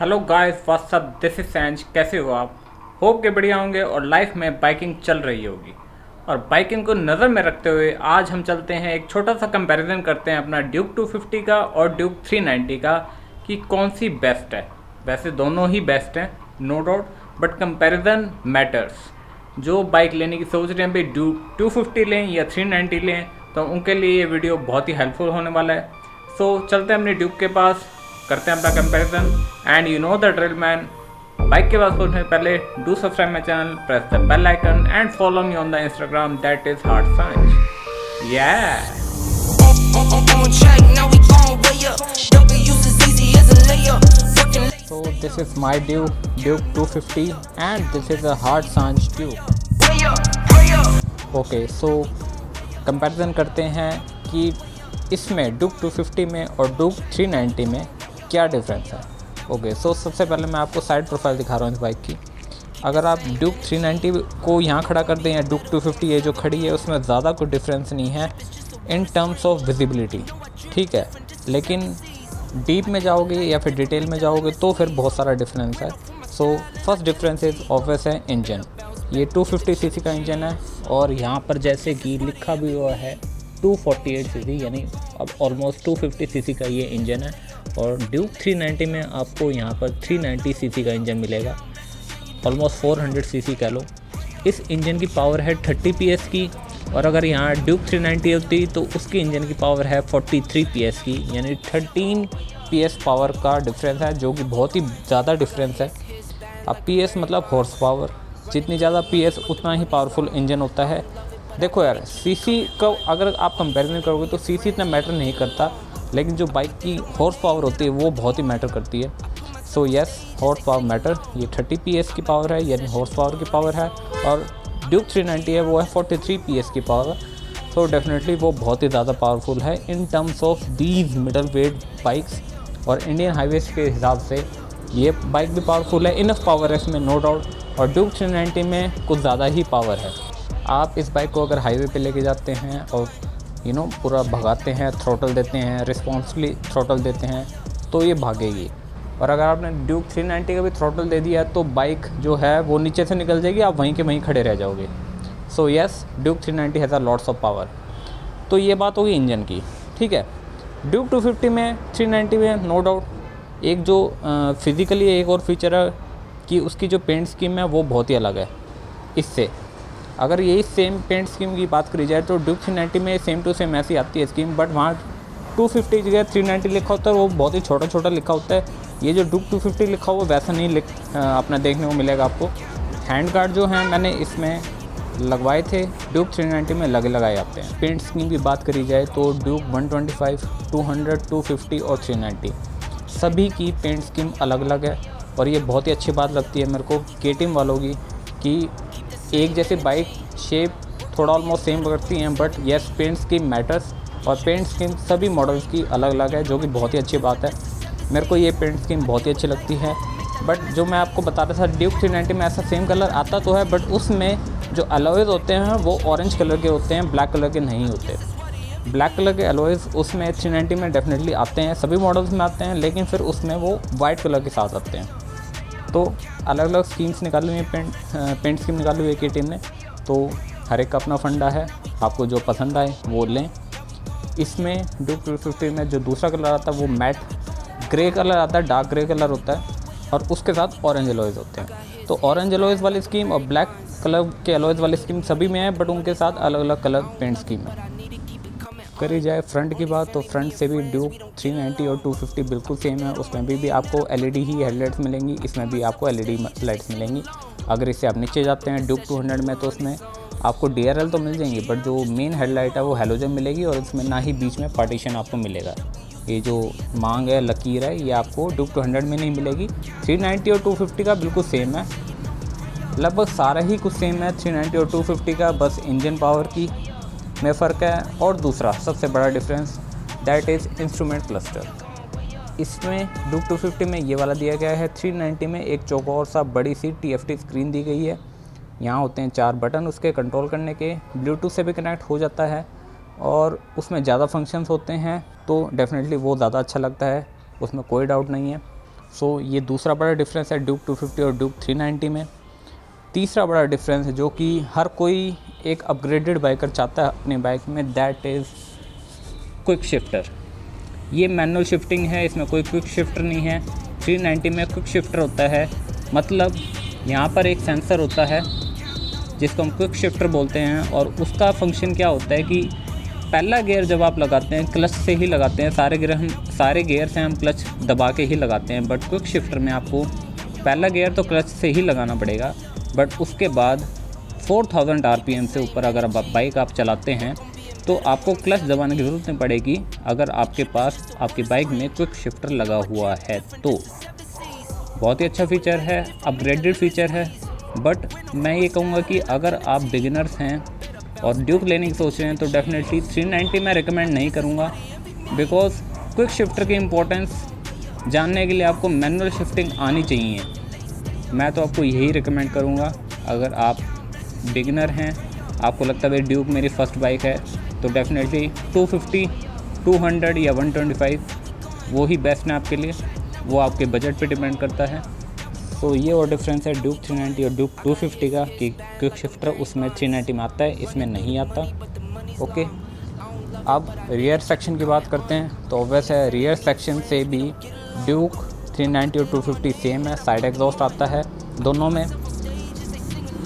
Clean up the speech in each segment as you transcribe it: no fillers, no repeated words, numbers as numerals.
Hello guys, what's up, this is Sanj. कैसे हो आप? होप के बढ़िया होंगे और लाइफ में बाइकिंग चल रही होगी। और बाइकिंग को नज़र में रखते हुए आज हम चलते हैं, एक छोटा सा कंपैरिजन करते हैं अपना ड्यूक 250 का और ड्यूक 390 का कि कौन सी बेस्ट है। वैसे दोनों ही बेस्ट हैं, no doubt, but comparison matters. जो बाइक लेने की सोच रहे हैं भाई, ड्यूक 250 लें या 390 लें, तो उनके लिए ये वीडियो बहुत ही हेल्पफुल होने वाला है। सो चलते हैं अपने ड्यूक के पास, करते हैं अपना comparison. And you know the drill man, bike के बाद सोचने से पहले do subscribe my channel, press the bell icon and follow me on the Instagram, that is hard science. या so this is my Duke 250 and this is a hard Sanj Duke. Okay, so comparison करते हैं कि इसमें Duke 250 में और Duke 390 में क्या difference है। ओके, सो सबसे पहले मैं आपको साइड प्रोफाइल दिखा रहा हूँ इस बाइक की। अगर आप Duke 390 को यहाँ खड़ा कर दें या Duke 250 ये जो खड़ी है उसमें ज़्यादा कोई डिफरेंस नहीं है इन टर्म्स ऑफ विजिबिलिटी, ठीक है। लेकिन डीप में जाओगे या फिर डिटेल में जाओगे तो फिर बहुत सारा डिफरेंस है। So first difference is obvious है इंजन। ये 250 सीसी का इंजन है और यहाँ पर जैसे कि लिखा भी हुआ है 248 सीसी, यानी अब ऑलमोस्ट 250 सीसी का ये इंजन है। और ड्यूक 390 में आपको यहाँ पर 390 सीसी का इंजन मिलेगा, ऑलमोस्ट 400 सीसी कह लो। इस इंजन की पावर है 30 पीएस की, और अगर यहाँ ड्यूक 390 होती तो उसकी इंजन की पावर है 43 पीएस की, यानी 13 पीएस पावर का डिफरेंस है, जो कि बहुत ही ज़्यादा डिफरेंस है। अब पीएस मतलब हॉर्स पावर, जितनी ज़्यादा पीएस उतना ही पावरफुल इंजन होता है। देखो यार, सीसी का अगर आप कंपैरिजन करोगे तो सीसी इतना मैटर नहीं करता, लेकिन जो बाइक की हॉर्स पावर होती है वो बहुत ही मैटर करती है। So yes, horse power matter. ये 30 पीएस की पावर है, यानी हॉर्स पावर की पावर है, और ड्यूक 390 है वो है 43 पीएस की पावर। सो डेफिनेटली वो बहुत ही ज़्यादा पावरफुल है in terms of these middle wait bikes. और इंडियन हाईवेज के हिसाब से ये बाइक भी पावरफुल है, इनफ पावर है इसमें, नो डाउट। और ड्यूक 390 में कुछ ज़्यादा ही पावर है। आप इस बाइक को अगर हाईवे पे लेके जाते हैं और पूरा भगाते हैं, थ्रोटल देते हैं, रिस्पॉन्सिबली थ्रोटल देते हैं, तो ये भागेगी। और अगर आपने ड्यूक 390 का भी थ्रोटल दे दिया तो बाइक जो है वो नीचे से निकल जाएगी, आप वहीं के वहीं खड़े रह जाओगे। So yes, Duke 390 has a lots of power. तो ये बात होगी इंजन की, ठीक है। ड्यूक 250 में 390 में नो डाउट एक जो फिज़िकली एक और फीचर है कि उसकी जो पेंट स्कीम है वो बहुत ही अलग है इससे। अगर यही सेम पेंट स्कीम की बात करी जाए तो ड्यूक 390 में सेम टू सेम ऐसी आती है स्कीम, बट वहाँ 250 की जगह 390 लिखा होता है, वो बहुत ही छोटा छोटा लिखा होता है। ये जो ड्यूक 250 लिखा हुआ वैसा नहीं अपना देखने को मिलेगा आपको। हैंड गार्ड जो हैं मैंने इसमें लगवाए थे, ड्यूक 390 में लगाए आते हैं। पेंट स्कीम की बात करी जाए तो ड्यूक 125, 200, 250 और 390 सभी की पेंट स्कीम अलग अलग है। और ये बहुत ही अच्छी बात लगती है मेरे को केटीएम वालों की कि एक जैसे बाइक शेप थोड़ा ऑलमोस्ट सेम करती हैं, but yes paint scheme matters. और पेंट स्कीम सभी मॉडल्स की अलग अलग है, जो कि बहुत ही अच्छी बात है। मेरे को ये पेंट स्कीम बहुत ही अच्छी लगती है। बट जो मैं आपको बता रहा था, ड्यूक 390 में ऐसा सेम कलर आता तो है, बट उसमें जो अलॉयज़ होते हैं वो ऑरेंज कलर के होते हैं, ब्लैक कलर के नहीं होते। ब्लैक कलर के अलॉयज़ उसमें 390 में डेफिनेटली आते हैं, सभी मॉडल्स में आते हैं, लेकिन फिर उसमें वो वाइट कलर के साथ आते हैं। तो अलग अलग स्कीम्स निकाली हुई हैं, पेंट स्कीम निकाली हुई है केटीएम ने। तो हर एक का अपना फंडा है, आपको जो पसंद आए वो लें। इसमें ड्यूक 250 में जो दूसरा कलर आता है वो मैट ग्रे कलर आता है, डार्क ग्रे कलर होता है, और उसके साथ ऑरेंज एलॉयज़ होते हैं। तो ऑरेंज एलॉयज़ वाली स्कीम और ब्लैक कलर के एलॉयज़ वाली स्कीम सभी में है, बट उनके साथ अलग अलग कलर पेंट स्कीम है। करी जाए फ्रंट की बात तो फ्रंट से भी ड्यूक 390 और 250 बिल्कुल सेम है। उसमें भी आपको एलईडी ही हेडलाइट्स मिलेंगी, इसमें भी आपको एलईडी लाइट्स मिलेंगी। अगर इससे आप नीचे जाते हैं ड्यूक 200 में तो उसमें आपको डीआरएल तो मिल जाएंगी, बट जो मेन हेडलाइट है वो हैलोजन मिलेगी, और इसमें ना ही बीच में पार्टीशन आपको मिलेगा। ये जो मांग है, लकीर है, ये आपको ड्यूक 200 में नहीं मिलेगी। 390 और 250 का बिल्कुल सेम है, लगभग सारा ही कुछ सेम है 390 और 250 का, बस इंजन पावर की में फ़र्क है। और दूसरा सबसे बड़ा difference that is instrument cluster. इसमें ड्यूक 250 में ये वाला दिया गया है, 390 में एक चौकोर सा बड़ी सी TFT स्क्रीन दी गई है। यहाँ होते हैं 4 बटन उसके कंट्रोल करने के, ब्लूटूथ से भी कनेक्ट हो जाता है, और उसमें ज़्यादा फंक्शंस होते हैं, तो डेफिनेटली वो ज़्यादा अच्छा लगता है, उसमें कोई डाउट नहीं है। सो ये दूसरा बड़ा डिफरेंस है ड्यूक 250 और ड्यूक 390 में। तीसरा बड़ा डिफरेंस है जो कि हर कोई एक अपग्रेडेड बाइकर चाहता है अपनी बाइक में, दैट इज़ क्विक शिफ्टर। ये मैनुअल शिफ्टिंग है, इसमें कोई क्विक शिफ्टर नहीं है। 390 में क्विक शिफ्टर होता है, मतलब यहाँ पर एक सेंसर होता है जिसको हम क्विक शिफ्टर बोलते हैं, और उसका फंक्शन क्या होता है कि पहला गियर जब आप लगाते हैं क्लच से ही लगाते हैं, सारे गियर से हम क्लच दबा के ही लगाते हैं, बट क्विक शिफ्टर में आपको पहला गियर तो क्लच से ही लगाना पड़ेगा, बट उसके बाद 4000 RPM से ऊपर अगर बाइक आप चलाते हैं तो आपको क्लच दबाने की ज़रूरत नहीं पड़ेगी अगर आपके पास आपकी बाइक में क्विक शिफ्टर लगा हुआ है। तो बहुत ही अच्छा फीचर है, अपग्रेडेड फीचर है। बट मैं ये कहूँगा कि अगर आप बिगिनर्स हैं और ड्यूक लेने की सोच रहे हैं तो डेफिनेटली 390 मैं रिकमेंड नहीं करूँगा, बिकॉज क्विक शिफ्टर की इम्पोर्टेंस जानने के लिए आपको मैनुअल शिफ्टिंग आनी चाहिए। मैं तो आपको यही रिकमेंड करूँगा, अगर आप बिगिनर हैं, आपको लगता है भाई ड्यूक मेरी फ़र्स्ट बाइक है, तो डेफिनेटली 250, 200 या 125 वो ही बेस्ट है आपके लिए, वो आपके बजट पे डिपेंड करता है। तो ये और डिफरेंस है ड्यूक 390 और ड्यूक 250 का कि क्विक शिफ्टर उसमें 390 में आता है, इसमें नहीं आता। ओके, अब रियर सेक्शन की बात करते हैं। तो ऑब्वियस है रियर सेक्शन से भी ड्यूक 390 और 250 सेम है, साइड एग्जॉस्ट आता है दोनों में।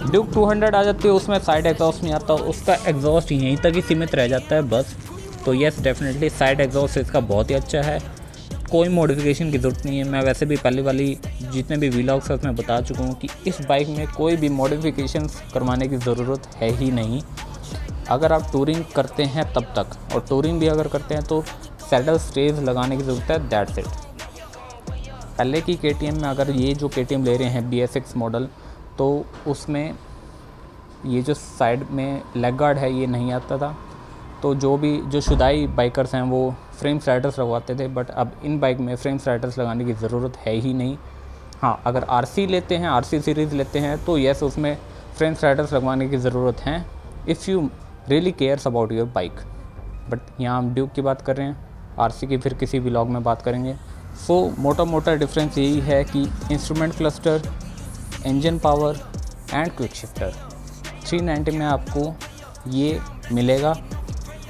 ड्यूक 200 आ जाती है, उसमें साइड एग्जॉस्ट नहीं आता, उसका एग्जॉस्ट यहीं तक ही सीमित रह जाता है बस। तो येस, डेफिनेटली साइड एग्जॉस्ट इसका बहुत ही अच्छा है, कोई मॉडिफिकेशन की ज़रूरत नहीं है। मैं वैसे भी पहले वाली जितने भी व्लॉग्स हैं उसमें बता चुका हूँ कि इस बाइक में कोई भी मॉडिफिकेशन करवाने की ज़रूरत है ही नहीं। अगर आप टूरिंग करते हैं तब तक, और टूरिंग भी अगर करते हैं तो सैडल स्टेज लगाने की ज़रूरत है, दैट्स इट। पहले की KTM में अगर ये जो KTM ले रहे हैं BS6 मॉडल, तो उसमें ये जो साइड में लेग गार्ड है ये नहीं आता था, तो जो शुदाई बाइकर्स हैं वो फ्रेम स्लाइडर्स लगवाते थे, बट अब इन बाइक में फ्रेम स्लाइडर्स लगाने की ज़रूरत है ही नहीं। हाँ, अगर RC लेते हैं, RC सीरीज़ लेते हैं तो येस, उसमें फ्रेम स्लाइडर्स लगवाने की ज़रूरत है if you really cares about your bike. But यहाँ हम ड्यूक की बात कर रहे हैं, RC की फिर किसी व्लॉग में बात करेंगे। सो मोटा डिफरेंस यही है कि instrument cluster, engine power and quick shifter 390 में आपको ये मिलेगा।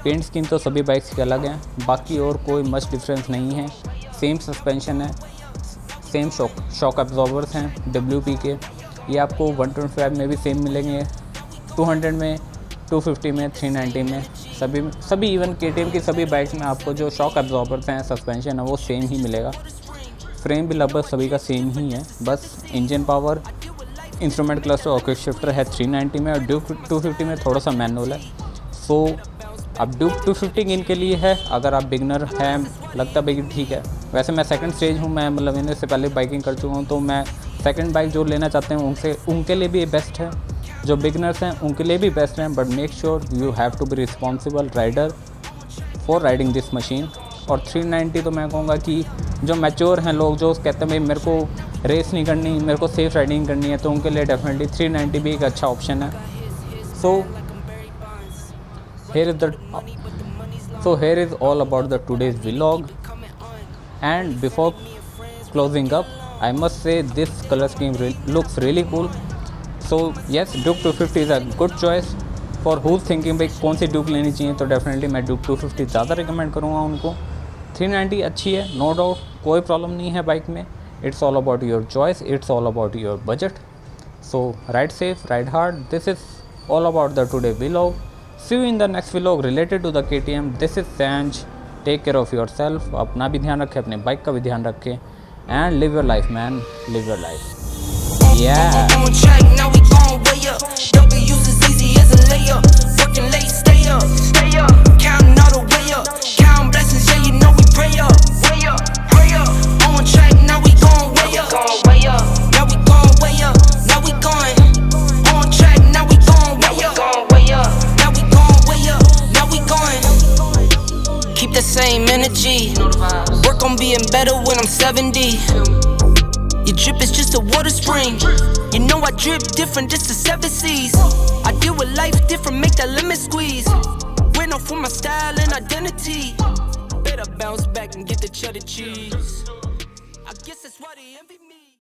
पेंट स्कीम तो सभी बाइक्स के अलग हैं, बाकी और कोई मच डिफरेंस नहीं है। सेम सस्पेंशन है, सेम शॉक एब्जॉर्बर्स हैं WP के, ये आपको 125 में भी सेम मिलेंगे, 200 में, 250 में, 390 में, सभी इवन KTM की सभी बाइक्स में आपको जो शॉक एब्जॉर्बर्स हैं, सस्पेंशन है, वो सेम ही मिलेगा। फ्रेम भी लगभग सभी का सेम ही है, बस इंजन पावर, इंस्ट्रूमेंट क्लस्टर और क्विक शिफ्टर है 390 में, और ड्यूक 250 में थोड़ा सा मैनुअल है। सो अब ड्यूक 250 इनके लिए है, अगर आप बिगनर हैं, लगता है भाई ठीक है। वैसे मैं सेकंड स्टेज हूँ, मैं मतलब इन्हें से पहले बाइकिंग कर चुका हूँ, तो मैं सेकंड बाइक जो लेना चाहते हैं उनके लिए भी बेस्ट है, जो बिगनर्स हैं उनके लिए भी बेस्ट हैं। But make sure you have to be responsible rider for riding this machine. और 390 तो मैं कहूँगा कि जो मैच्योर हैं लोग, जो कहते हैं भाई मेरे को रेस नहीं करनी, मेरे को सेफ राइडिंग करनी है, तो उनके लिए डेफिनेटली 390 भी एक अच्छा ऑप्शन है। सो here is all about the today's vlog, and before closing up I must say this color scheme looks really cool. So yes, Duke 250 is a good choice for who's thinking भाई कौन सी Duke लेनी चाहिए, तो definitely मैं Duke 250 ज़्यादा recommend करूँगा उनको। 390 अच्छी है, नो डाउट, कोई प्रॉब्लम नहीं है बाइक में। It's all about your choice, it's all about your budget. So ride safe, ride hard. This is all about the today vlog. See you in the next vlog related to the KTM. This is Sanj. Take care of yourself. अपना भी ध्यान रखें, अपने bike का भी ध्यान रखें, and live your life, man. Live your life. Yeah. On track, now we gon' way up. W's as easy as a layup. Working late, stay up. Counting all the way up. Counting blessings, yeah, you know we pray up. Pray up. On track, now we gon' way up. Now we gon' way up. Now we going. On track, now we gon' way up. Now we gon' way up. Now we going. Keep the same energy. Work on being better when I'm 70. Your drip is just a water spring. You know I drip different, just the 7 C's. I deal with life different, make that lemon squeeze. Went off for my style and identity. Better bounce back and get the cheddar cheese. I guess it's sweaty, envy